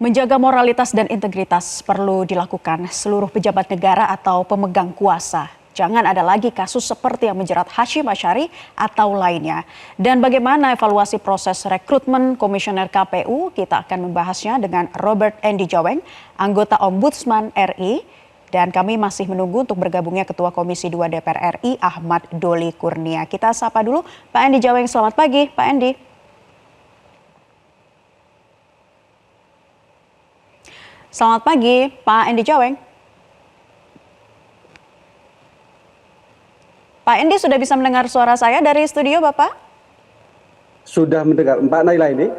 Menjaga moralitas dan integritas perlu dilakukan seluruh pejabat negara atau pemegang kuasa. Jangan ada lagi kasus seperti yang menjerat Hashim Asyari atau lainnya. Dan bagaimana evaluasi proses rekrutmen komisioner KPU? Kita akan membahasnya dengan Robert Endi Jaweng, anggota Ombudsman RI. Dan kami masih menunggu untuk bergabungnya Ketua Komisi 2 DPR RI Ahmad Doli Kurnia. Kita sapa dulu Pak Endi Jaweng. Selamat pagi Pak Endi. Selamat pagi, Pak Endi Jaweng. Pak Endi sudah bisa mendengar suara saya dari studio, Bapak? Sudah mendengar, Mbak Naila ini?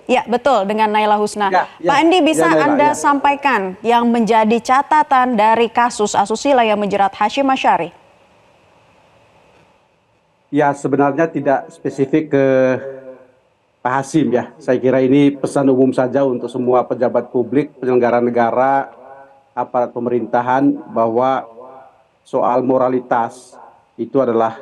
Ya, betul, dengan Naila Husna. Ya, Pak Endi, bisa Naila, Anda sampaikan yang menjadi catatan dari kasus asusila yang menjerat Hashim Asyari? Ya, sebenarnya tidak spesifik ke Pak Hashim ya. Saya kira ini pesan umum saja untuk semua pejabat publik, penyelenggara negara, aparat pemerintahan, bahwa soal moralitas itu adalah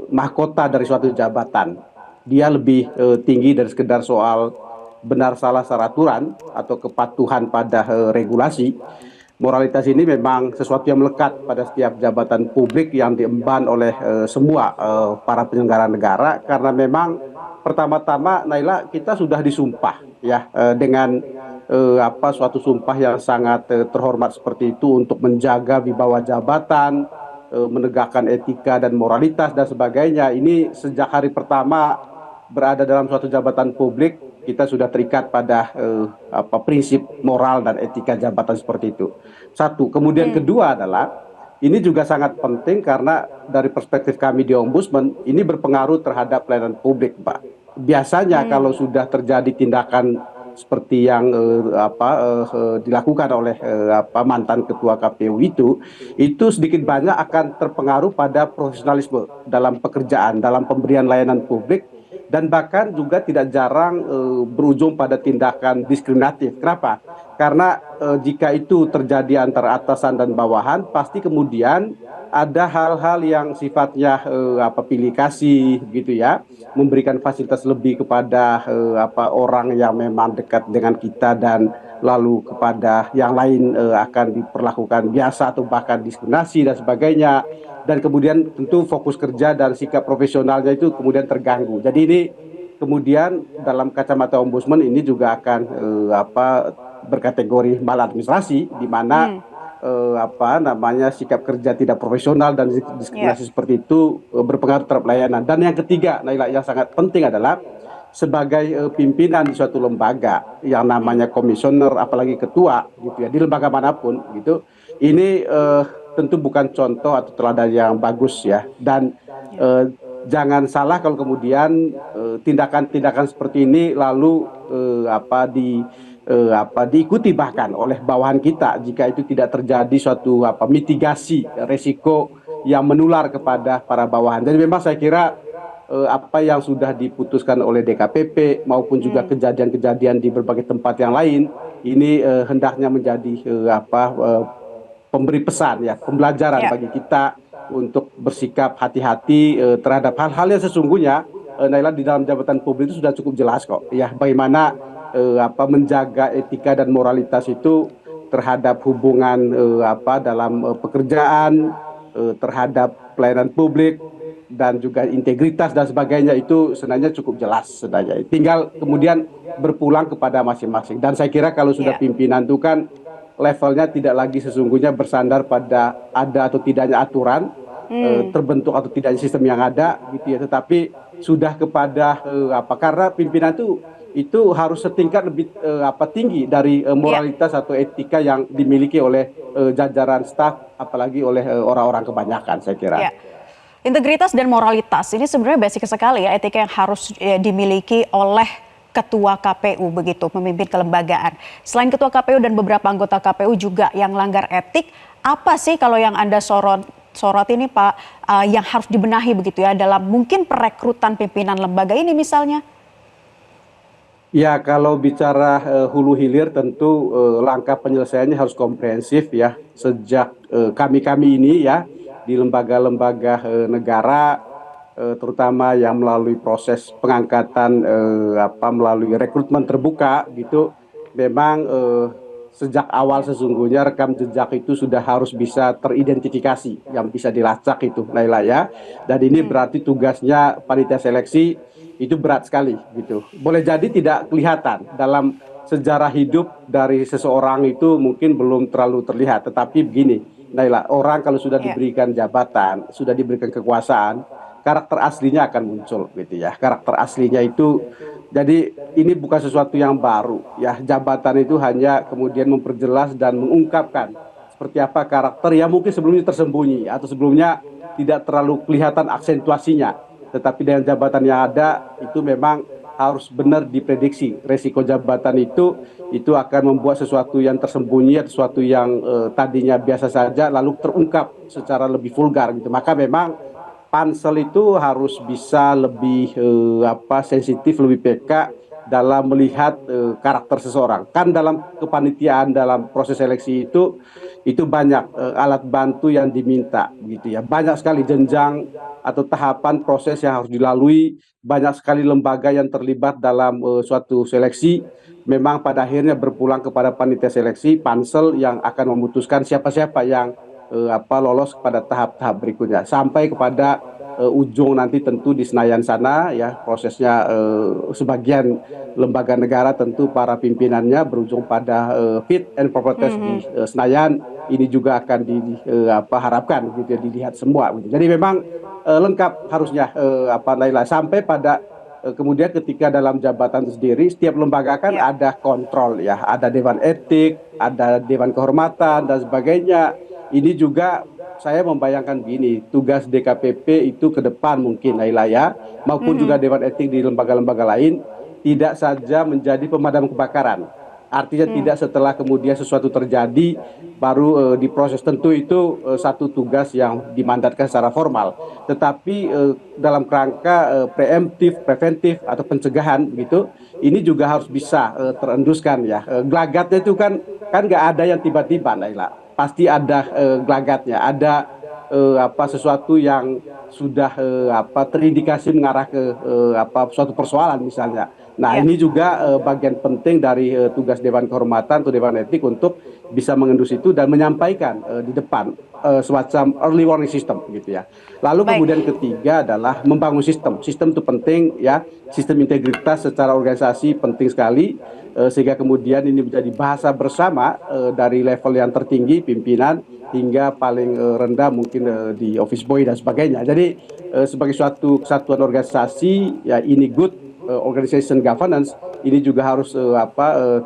mahkota dari suatu jabatan. Dia lebih tinggi dari sekedar soal benar salah secara aturan atau kepatuhan pada regulasi. Moralitas ini memang sesuatu yang melekat pada setiap jabatan publik yang diemban oleh semua para penyelenggara negara, karena memang pertama-tama Naila, kita sudah disumpah ya dengan suatu sumpah yang sangat terhormat seperti itu untuk menjaga wibawa jabatan, menegakkan etika dan moralitas dan sebagainya. Ini sejak hari pertama berada dalam suatu jabatan publik, kita sudah terikat pada prinsip moral dan etika jabatan seperti itu. Satu, kemudian kedua adalah ini juga sangat penting karena dari perspektif kami di Ombudsman ini berpengaruh terhadap pelayanan publik, Pak. Biasanya kalau sudah terjadi tindakan seperti yang dilakukan oleh mantan ketua KPU itu sedikit banyak akan terpengaruh pada profesionalisme dalam pekerjaan, dalam pemberian layanan publik, dan bahkan juga tidak jarang berujung pada tindakan diskriminatif. Kenapa? Karena jika itu terjadi antara atasan dan bawahan, pasti kemudian ada hal-hal yang sifatnya pilih kasih gitu ya, memberikan fasilitas lebih kepada orang yang memang dekat dengan kita, dan lalu kepada yang lain akan diperlakukan biasa atau bahkan diskriminasi dan sebagainya. Dan kemudian tentu fokus kerja dan sikap profesionalnya itu kemudian terganggu. Jadi ini kemudian dalam kacamata Ombudsman ini juga akan berkategori maladministrasi, di mana sikap kerja tidak profesional dan diskriminasi seperti itu berpengaruh terhadap pelayanan. Dan yang ketiga, Naila, yang sangat penting adalah sebagai pimpinan di suatu lembaga yang namanya komisioner, apalagi ketua gitu ya, di lembaga manapun gitu, ini tentu bukan contoh atau teladan yang bagus ya. Dan jangan salah kalau kemudian tindakan-tindakan seperti ini lalu diikuti bahkan oleh bawahan kita, jika itu tidak terjadi suatu mitigasi resiko yang menular kepada para bawahan. Jadi memang saya kira apa yang sudah diputuskan oleh DKPP maupun juga kejadian-kejadian di berbagai tempat yang lain ini hendaknya menjadi pemberi pesan ya, pembelajaran bagi kita untuk bersikap hati-hati terhadap hal-hal yang sesungguhnya Naila, di dalam jabatan publik itu sudah cukup jelas kok ya, bagaimana menjaga etika dan moralitas itu terhadap hubungan dalam pekerjaan, terhadap pelayanan publik, dan juga integritas dan sebagainya, itu sebenarnya cukup jelas sebenarnya. Tinggal kemudian berpulang kepada masing-masing. Dan saya kira kalau sudah pimpinan itu kan levelnya tidak lagi sesungguhnya bersandar pada ada atau tidaknya aturan, terbentuk atau tidaknya sistem yang ada gitu ya, tetapi sudah kepada karena pimpinan itu harus setingkat lebih tinggi dari moralitas atau etika yang dimiliki oleh jajaran staf, apalagi oleh orang-orang kebanyakan, saya kira. Integritas dan moralitas ini sebenarnya basic sekali ya, etika yang harus dimiliki oleh Ketua KPU begitu, memimpin kelembagaan. Selain Ketua KPU dan beberapa anggota KPU juga yang langgar etik, apa sih kalau yang Anda sorot ini Pak, yang harus dibenahi begitu ya dalam mungkin perekrutan pimpinan lembaga ini misalnya? Ya, kalau bicara hulu hilir tentu langkah penyelesaiannya harus komprehensif ya. Sejak kami ini ya di lembaga-lembaga negara, terutama yang melalui proses pengangkatan melalui rekrutmen terbuka gitu, memang sejak awal sesungguhnya rekam jejak itu sudah harus bisa teridentifikasi, yang bisa dilacak itu, Naila ya. Dan ini Hmm. berarti tugasnya panitia seleksi itu berat sekali gitu. Boleh jadi tidak kelihatan dalam sejarah hidup dari seseorang itu mungkin belum terlalu terlihat, tetapi begini, Naila, orang kalau sudah Ya. diberikan jabatan, sudah diberikan kekuasaan, karakter aslinya akan muncul gitu ya. Karakter aslinya itu jadi ini bukan sesuatu yang baru ya. Jabatan itu hanya kemudian memperjelas dan mengungkapkan seperti apa karakter yang mungkin sebelumnya tersembunyi atau sebelumnya tidak terlalu kelihatan aksentuasinya. Tetapi dengan jabatan yang ada itu memang harus benar diprediksi. Resiko jabatan itu akan membuat sesuatu yang tersembunyi, sesuatu yang tadinya biasa saja lalu terungkap secara lebih vulgar gitu. Maka memang pansel itu harus bisa lebih sensitif, lebih peka dalam melihat karakter seseorang. Kan dalam kepanitiaan, dalam proses seleksi itu banyak alat bantu yang diminta gitu ya. Banyak sekali jenjang atau tahapan proses yang harus dilalui, banyak sekali lembaga yang terlibat dalam suatu seleksi. Memang pada akhirnya berpulang kepada panitia seleksi, pansel yang akan memutuskan siapa-siapa yang lolos kepada tahap-tahap berikutnya sampai kepada ujung nanti tentu di Senayan sana ya prosesnya sebagian lembaga negara tentu para pimpinannya berujung pada fit and proper test di Senayan ini juga akan harapkan gitu ya dilihat semua gitu. Jadi memang lengkap harusnya Naila sampai pada kemudian ketika dalam jabatan itu sendiri setiap lembaga kan Ya. ada kontrol ya, ada dewan etik, ada dewan kehormatan dan sebagainya. Ini juga saya membayangkan begini, tugas DKPP itu ke depan mungkin Naila ya, maupun juga dewan etik di lembaga-lembaga lain tidak saja menjadi pemadam kebakaran. Artinya Hmm. tidak setelah kemudian sesuatu terjadi baru diproses. Tentu itu satu tugas yang dimandatkan secara formal. Tetapi dalam kerangka preemptif, preventif atau pencegahan begitu, ini juga harus bisa terenduskan ya. Gelagatnya itu kan nggak ada yang tiba-tiba, Naila. Pasti ada gelagatnya, ada sesuatu yang sudah terindikasi mengarah ke suatu persoalan misalnya. Nah, Ya. ini juga bagian penting dari tugas Dewan Kehormatan atau Dewan Etik untuk bisa mengendus itu dan menyampaikan di depan semacam early warning system gitu ya. Lalu Baik. kemudian ketiga adalah membangun sistem. Sistem itu penting ya, sistem integritas secara organisasi penting sekali sehingga kemudian ini menjadi bahasa bersama dari level yang tertinggi pimpinan hingga paling rendah mungkin di office boy dan sebagainya. Jadi sebagai suatu kesatuan organisasi ya ini good organization governance ini juga harus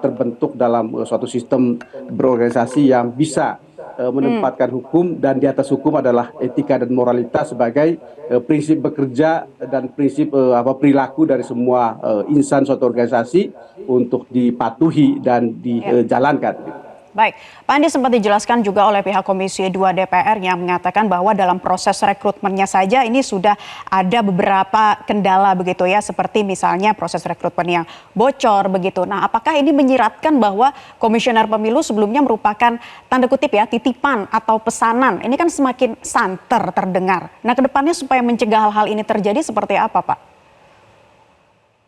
terbentuk dalam suatu sistem berorganisasi yang bisa menempatkan hukum dan di atas hukum adalah etika dan moralitas sebagai prinsip bekerja dan prinsip perilaku dari semua insan suatu organisasi untuk dipatuhi dan Ya. dijalankan. Baik, Pak Andi sempat dijelaskan juga oleh pihak Komisi 2 DPR yang mengatakan bahwa dalam proses rekrutmennya saja ini sudah ada beberapa kendala begitu ya, seperti misalnya proses rekrutmen yang bocor begitu. Nah, apakah ini menyiratkan bahwa komisioner pemilu sebelumnya merupakan tanda kutip ya titipan atau pesanan? Ini kan semakin santer terdengar. Nah, kedepannya supaya mencegah hal-hal ini terjadi seperti apa, Pak?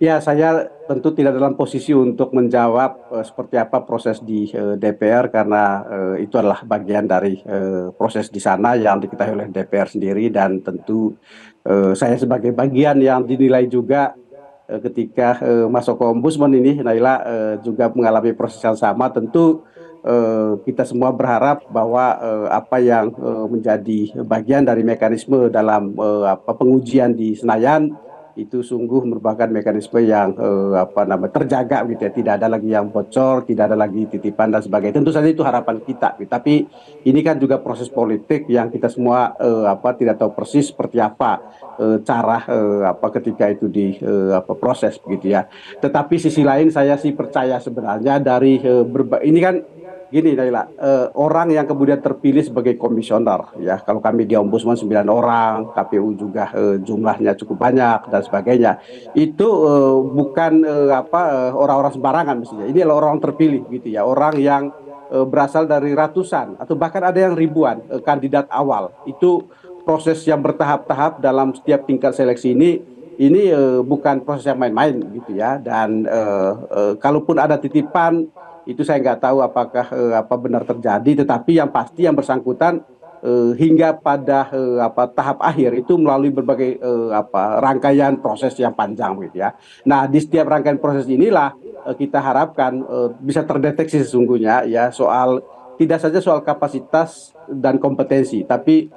Ya, saya tentu tidak dalam posisi untuk menjawab seperti apa proses di DPR karena itu adalah bagian dari proses di sana yang diketahui oleh DPR sendiri dan tentu saya sebagai bagian yang dinilai juga ketika masuk ke Ombudsman ini, Naila juga mengalami proses yang sama. Tentu kita semua berharap bahwa apa yang menjadi bagian dari mekanisme dalam pengujian di Senayan itu sungguh merupakan mekanisme yang terjaga gitu ya, tidak ada lagi yang bocor, tidak ada lagi titipan dan sebagainya. Tentu saja itu harapan kita, gitu. Tapi ini kan juga proses politik yang kita semua tidak tahu persis seperti apa cara ketika itu di proses begitu ya. Tetapi sisi lain saya sih percaya sebenarnya dari ini kan gini Naila, orang yang kemudian terpilih sebagai komisioner ya, kalau kami di Ombudsman 9 orang, KPU juga jumlahnya cukup banyak dan sebagainya. Itu bukan orang-orang sembarangan mestinya. Ini adalah orang terpilih gitu ya, orang yang berasal dari ratusan atau bahkan ada yang ribuan kandidat awal. Itu proses yang bertahap-tahap dalam setiap tingkat seleksi ini bukan proses yang main-main gitu ya. Dan kalaupun ada titipan itu saya nggak tahu apakah apa benar terjadi, tetapi yang pasti yang bersangkutan hingga pada tahap akhir itu melalui berbagai rangkaian proses yang panjang gitu ya. Nah, di setiap rangkaian proses inilah kita harapkan bisa terdeteksi sesungguhnya ya soal tidak saja soal kapasitas dan kompetensi, tapi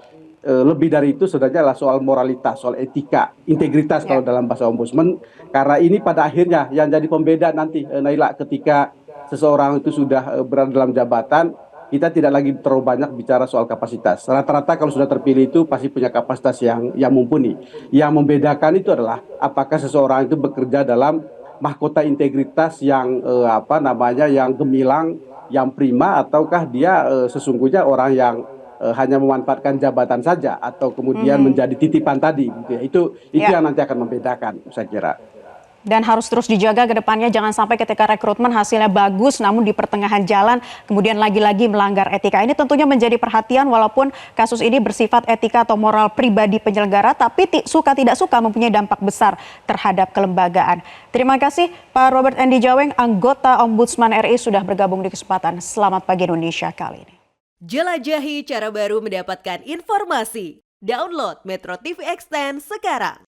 lebih dari itu sebenarnya adalah soal moralitas, soal etika, integritas kalau Ya. dalam bahasa ombudsman. Karena ini pada akhirnya yang jadi pembeda nanti, Naila, ketika seseorang itu sudah berada dalam jabatan, kita tidak lagi terlalu banyak bicara soal kapasitas. Rata-rata kalau sudah terpilih itu pasti punya kapasitas yang mumpuni. Yang membedakan itu adalah apakah seseorang itu bekerja dalam mahkota integritas yang yang gemilang, yang prima, ataukah dia sesungguhnya orang yang hanya memanfaatkan jabatan saja atau kemudian Mhm. menjadi titipan tadi gitu ya. Itu Ya. yang nanti akan membedakan saya kira. Dan harus terus dijaga ke depannya, jangan sampai ketika rekrutmen hasilnya bagus namun di pertengahan jalan kemudian lagi-lagi melanggar etika. Ini tentunya menjadi perhatian walaupun kasus ini bersifat etika atau moral pribadi penyelenggara, tapi suka tidak suka mempunyai dampak besar terhadap kelembagaan. Terima kasih Pak Robert Endi Jaweng, anggota Ombudsman RI sudah bergabung di kesempatan Selamat Pagi Indonesia kali ini. Jelajahi cara baru mendapatkan informasi. Download Metro TV Extend sekarang.